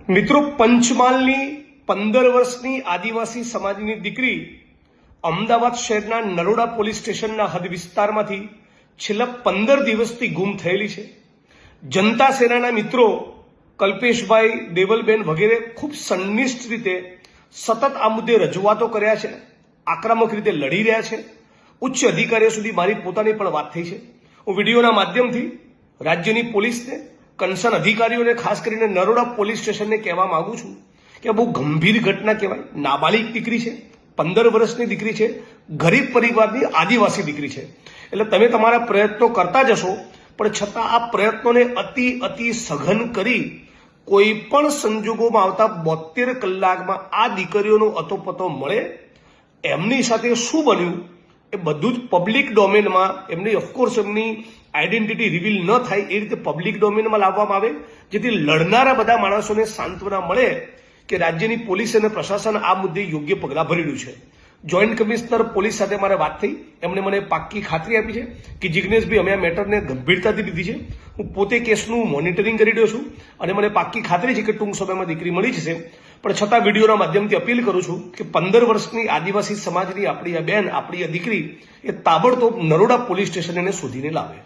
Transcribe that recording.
મિત્રો, પંચમહાલની 15 વર્ષની આદિવાસી સમાજની દીકરી અમદાવાદ શહેરના નરોડા પોલીસ સ્ટેશનના હદ વિસ્તારમાંથી છેલ્લા 15 દિવસથી ગુમ થયેલી છે. જનતા સેનાના મિત્રો કલ્પેશભાઈ, દેવલબેન વગેરે ખૂબ સંનિષ્ઠ રીતે સતત આ મુદ્દે રજૂઆતો કર્યા છે, આક્રમક રીતે લડી રહ્યા છે. ઉચ્ચ અધિકારીઓ સુધી મારી પોતાની પણ વાત થઈ છે. હું વિડીયોના માધ્યમથી રાજ્યની પોલીસને, કન્સર્ન અધિકારીઓને, ખાસ કરીને નરોડા પોલીસ સ્ટેશનને કહેવા માંગુ છું કે બહુ ગંભીર ઘટના કહેવાય. નાબાલિગ દીકરી છે, 15 વર્ષની દીકરી છે, ગરીબ પરિવારની આદિવાસી દીકરી છે. એટલે તમે તમારા પ્રયત્નો કરતા જશો, પણ છતાં આ પ્રયત્નોને અતિ સઘન કરી કોઈ પણ સંજોગોમાં આવતા 72 કલાકમાં આ દીકરીઓનો અતોપતો મળે. એમની સાથે શું બન્યું એ બધું જ પબ્લિક ડોમેનમાં, એમની ઓફકોર્સ એમની આઈડેન્ટિટી રિવીલ ન થાય એ રીતે પબ્લિક ડોમેનમાં લાવવામાં આવે, જેથી લડનારા બધા માણસોને સાંત્વના મળે કે રાજ્યની પોલીસ અને પ્રશાસન આ મુદ્દે યોગ્ય પગલાં ભરી રહ્યું છે. જોઈન્ટ કમિશનર પોલીસ સાથે મારે વાત થઈ, એમણે મને પાક્કી ખાતરી આપી છે કે જિગ્નેશભાઈ, અમે આ મેટરને ગંભીરતાથી લીધી છે. હું પોતે કેસનું મોનિટરિંગ કરી રહ્યો છું અને મને પાક્કી ખાતરી છે કે ટૂંક સમયમાં દીકરી મળી જશે. પણ છતાં વિડીયોના માધ્યમથી અપીલ કરું છું કે 15 વર્ષની આદિવાસી સમાજની આપણી આ બેન, આપણી આ દીકરી એ તાબડતોબ નરોડા પોલીસ સ્ટેશન એને શોધીને લાવે.